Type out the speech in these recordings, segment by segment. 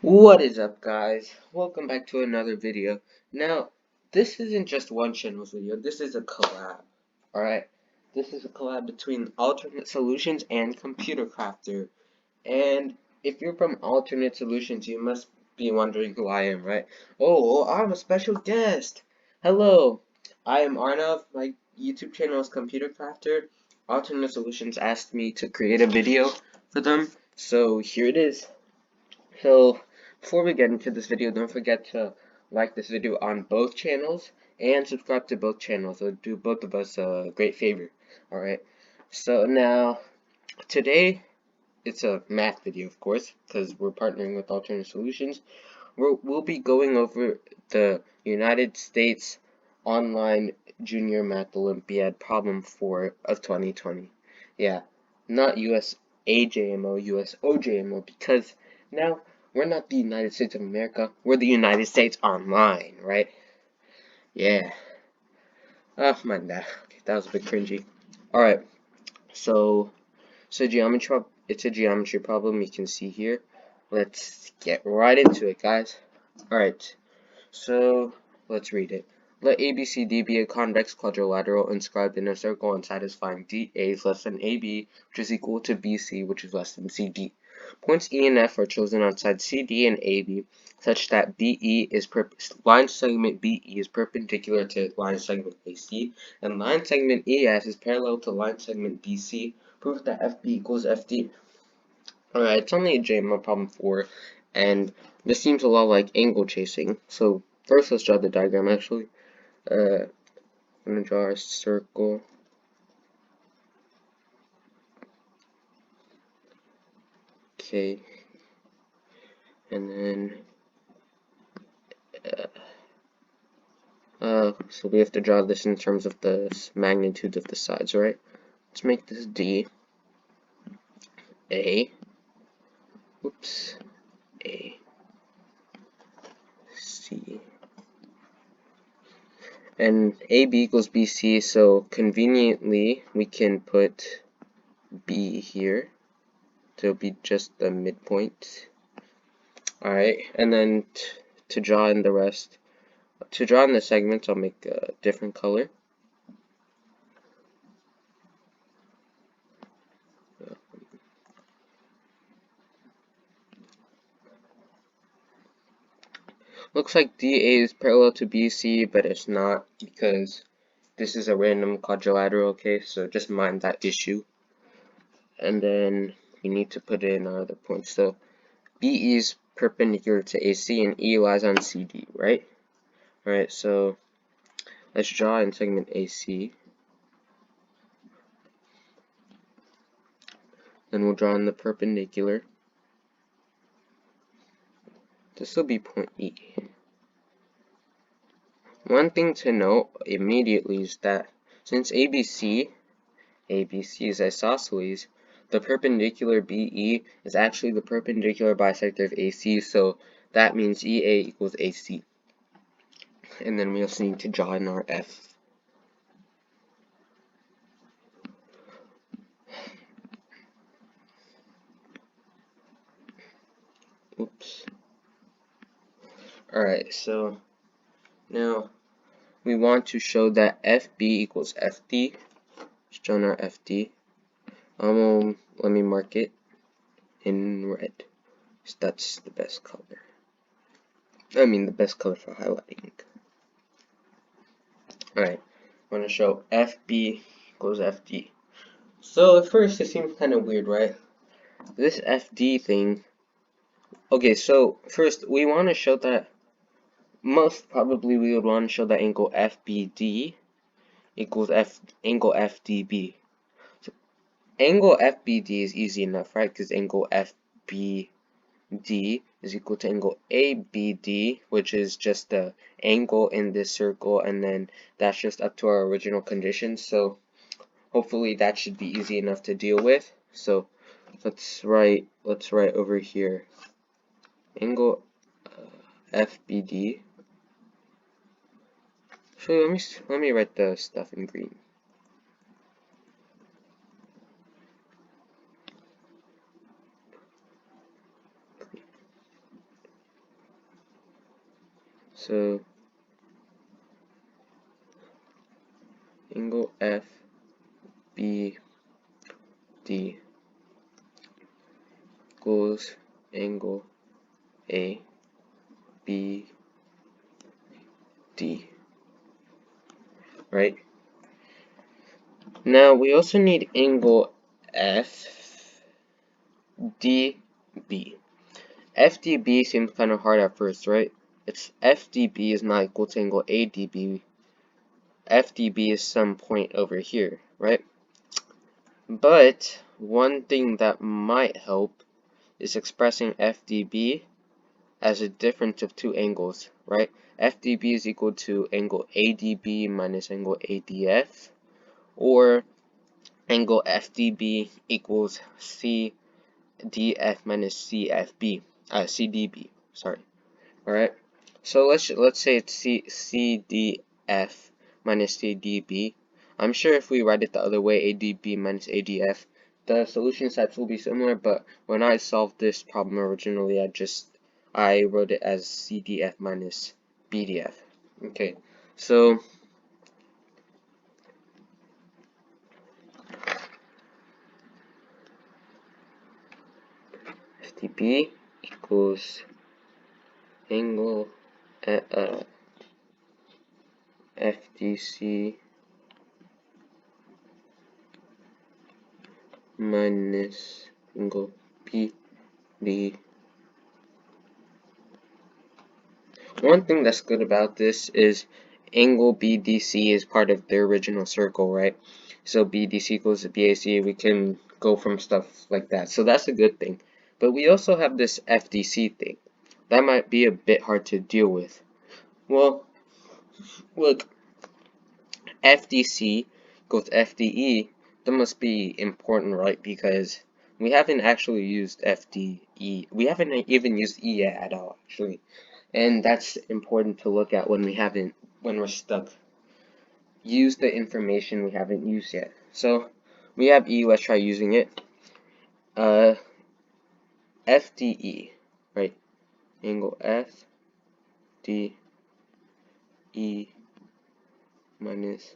What is up, guys? Welcome back to another video. Now, this isn't just one channel's video, this is a collab, alright? This is a collab between Alternate Solutions and ComputerCrafter. And if you're from Alternate Solutions, you must be wondering who I am, right? Oh, I'm a special guest! Hello, I am Arnav, my YouTube channel is ComputerCrafter. Alternate Solutions asked me to create a video for them, so here it is. So, before we get into this video, don't forget to like this video on both channels and subscribe to both channels. It'll do both of us a great favor. Alright, so now, today, it's a math video, of course, because we're partnering with Alternate Solutions. We'll be going over the United States Online Junior Math Olympiad Problem 4 of 2020. Yeah, not USAJMO, USOJMO, because now we're not the United States of America, we're the United States Online, right? Yeah. Oh, mind that. Okay, that was a bit cringy. Alright, so it's a geometry problem you can see here. Let's get right into it, guys. Alright, so let's read it. Let ABCD be a convex quadrilateral inscribed in a circle and satisfying DA is less than AB, which is equal to BC, which is less than CD. Points E and F are chosen on sides CD and AB such that line segment BE is perpendicular to line segment AC, and line segment EF is parallel to line segment BC. Prove that FB equals FD. Alright, it's only a JMO problem 4, and this seems a lot like angle chasing. So first, let's draw the diagram. Actually, I'm gonna draw a circle. Okay, and then so we have to draw this in terms of the magnitudes of the sides, right? Let's make this D, A, oops, A, C, and AB equals BC, so conveniently we can put B here. So it'll be just the midpoint. Alright, and then to draw in the rest, to draw in the segments, I'll make a different color. Looks like DA is parallel to BC, but it's not because this is a random quadrilateral case, so just mind that issue. And then we need to put in our other points. So BE is perpendicular to AC and E lies on CD, right? Alright, so let's draw in segment AC. Then we'll draw in the perpendicular. This will be point E. One thing to note immediately is that since ABC is isosceles, the perpendicular BE is actually the perpendicular bisector of AC, so that means EA equals AC. And then we also need to draw in our F. Oops. Alright, so now we want to show that FB equals FD. Let's draw our FD. Let me mark it in red. So that's the best color. I mean the best color for highlighting. Alright, I want to show FB equals FD. So at first it seems kind of weird, right? This FD thing. Okay, so first we want to show that most probably we would want to show that angle FBD equals angle FDB. So angle FBD is easy enough, right? Because angle FBD is equal to angle ABD, which is just the angle in this circle, and then that's just up to our original conditions. So hopefully that should be easy enough to deal with. So let's write over here angle FBD. So let me write the stuff in green. So angle FBD equals angle ABD, right? Now we also need angle FDB. FDB seems kind of hard at first, right? It's FDB is not equal to angle ADB. FDB is some point over here, right? But one thing that might help is expressing FDB as a difference of two angles, right? FDB is equal to angle ADB minus angle ADF, or angle FDB equals CDF minus CDB, sorry. Alright, so let's say it's CDF minus CDB. I'm sure if we write it the other way, ADB minus ADF, the solution sets will be similar, but when I solved this problem originally, I wrote it as CDF minus BDF. Okay, so FDB equals angle FDC minus angle BD. One thing that's good about this is angle BDC is part of the original circle, right? So BDC equals to BAC, we can go from stuff like that. So that's a good thing. But we also have this FDC thing. That might be a bit hard to deal with. Well, look, FDC equals FDE, that must be important, right? Because we haven't actually used FDE. We haven't even used E yet at all, actually. And that's important to look at when we're stuck. Use the information we haven't used yet. So we have E, let's try using it. FDE, right? Angle FDE minus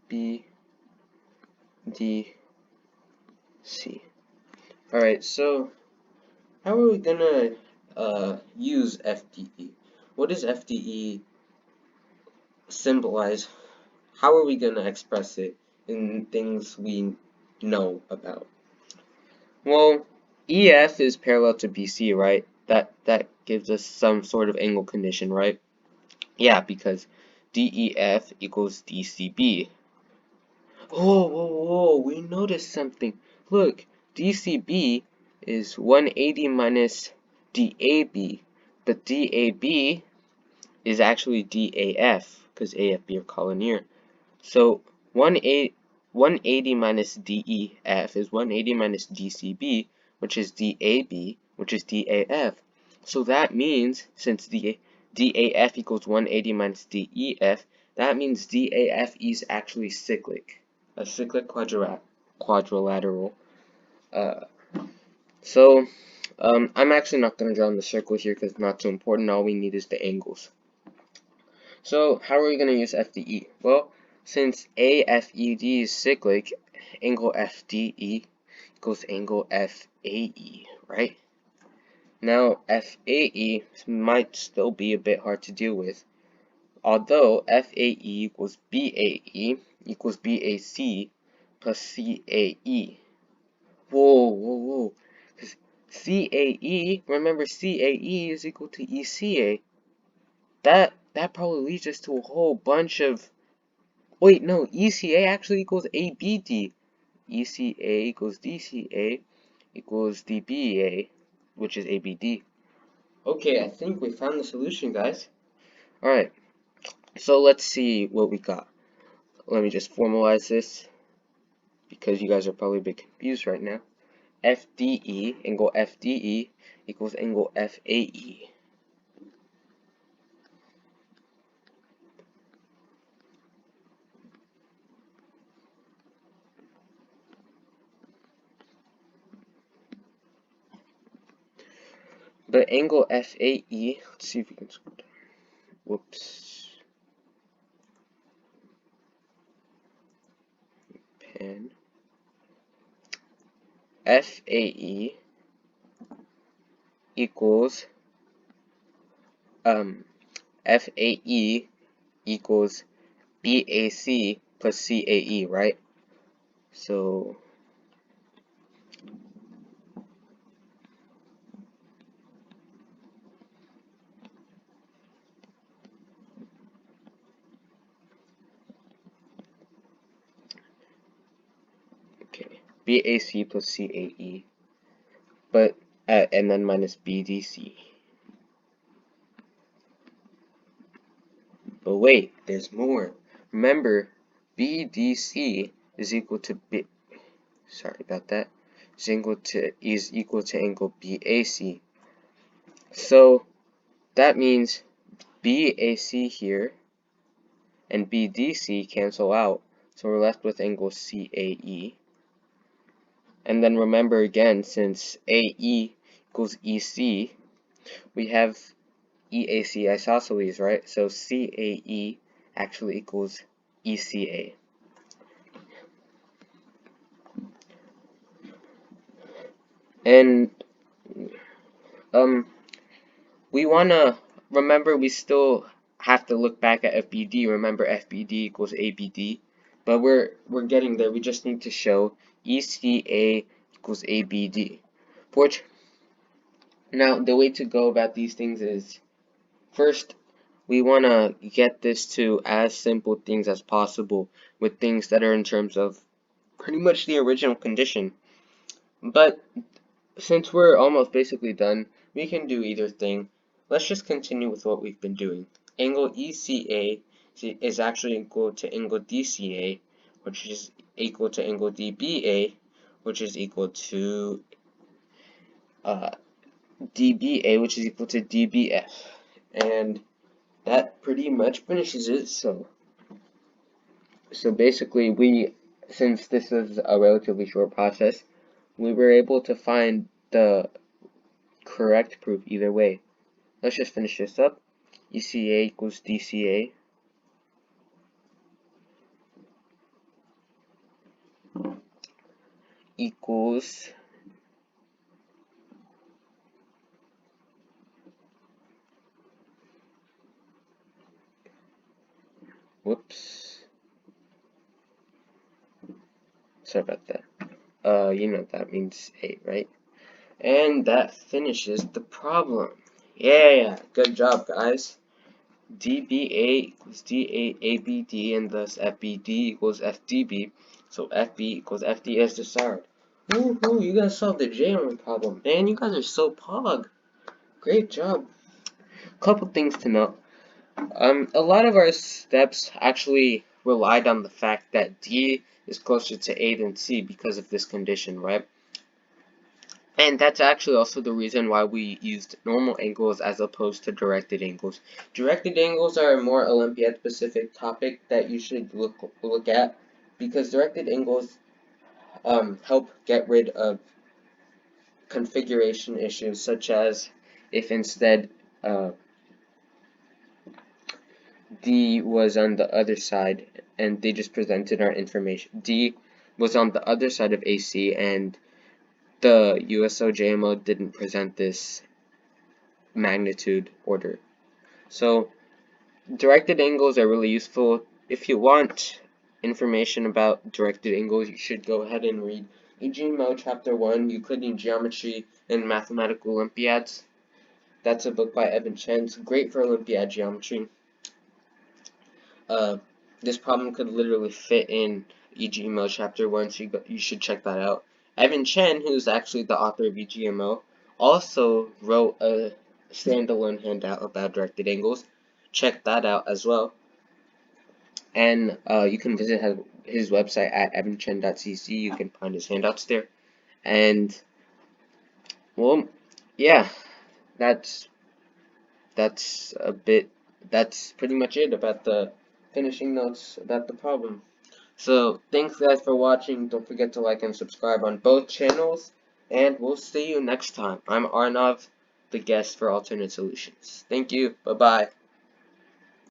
BDC. Alright, so how are we gonna use FDE? What does FDE symbolize? How are we gonna express it in things we know about? Well, EF is parallel to BC, right? That gives us some sort of angle condition, right? Yeah, because DEF equals DCB. Oh, whoa, whoa, we noticed something. Look, DCB is 180 minus DAB, but DAB is actually DAF, because AFB are collinear. So 180 minus DEF is 180 minus DCB, which is DAB, which is DAF. So that means, since DAF equals 180 minus DEF, that means DAF is actually cyclic, a cyclic quadrilateral. So I'm actually not going to draw in the circle here because it's not so important. All we need is the angles. So how are we going to use FDE? Well, since AFED is cyclic, angle FDE equals angle FAE, right? Now, FAE might still be a bit hard to deal with, although FAE equals BAE equals BAC plus CAE. Whoa, whoa, whoa. Because CAE, remember CAE is equal to ECA. That probably leads us to a whole bunch of... Wait, no, ECA actually equals ABD. ECA equals DCA equals DBA, which is ABD. Okay, I think we found the solution, guys. Alright, so let's see what we got. Let me just formalize this, because you guys are probably a bit confused right now. FDE, angle FDE, equals angle FAE. But angle FAE, let's see if we can scroll down. whoops, pen, FAE equals, FAE equals BAC plus CAE, right? So, okay, BAC plus CAE, but, and then minus BDC. But wait, there's more. Remember, BDC is equal to sorry about that, is equal to angle BAC. So that means BAC here and BDC cancel out, so we're left with angle CAE. And then remember again, since AE equals EC, we have EAC isosceles, right? So CAE actually equals ECA. And we wanna remember we still have to look back at FBD. Remember FBD equals ABD, but we're getting there. We just need to show ECA equals ABD. Now the way to go about these things is, first we wanna get this to as simple things as possible with things that are in terms of pretty much the original condition. But since we're almost basically done, we can do either thing. Let's just continue with what we've been doing. Angle ECA is actually equal to angle DCA, which is equal to angle DBA, which is equal to DBA, which is equal to DBF. And that pretty much finishes it. So basically since this is a relatively short process, we were able to find the correct proof either way. Let's just finish this up. ECA equals DCA. Equals whoops. Sorry about that. You know that means 8, right? And that finishes the problem. Yeah, good job, guys. DBA equals DAABD, and thus FBD equals FDB. So FB equals FD as desired. Woohoo, you guys solved the JMO problem. Man, you guys are so pog. Great job. Couple things to note. A lot of our steps actually relied on the fact that D is closer to A than C because of this condition, right? And that's actually also the reason why we used normal angles as opposed to directed angles. Directed angles are a more Olympiad specific topic that you should look at, because directed angles help get rid of configuration issues, such as if instead D was on the other side and they just presented our information. D was on the other side of AC and the USOJMO didn't present this magnitude order. So directed angles are really useful. If you want information about directed angles, you should go ahead and read USOJMO Chapter 1, Euclidean Geometry and Mathematical Olympiads. That's a book by Evan Chen. It's great for Olympiad geometry. This problem could literally fit in USOJMO Chapter 1, so you should check that out. Evan Chen, who's actually the author of USOJMO, also wrote a standalone handout about directed angles. Check that out as well. And you can visit his website at evanchen.cc. You can find his handouts there. And, well, yeah, that's pretty much it about the finishing notes about the problem. So thanks guys for watching. Don't forget to like and subscribe on both channels, and we'll see you next time. I'm Arnav, the guest for Alternate Solutions. Thank you. Bye bye.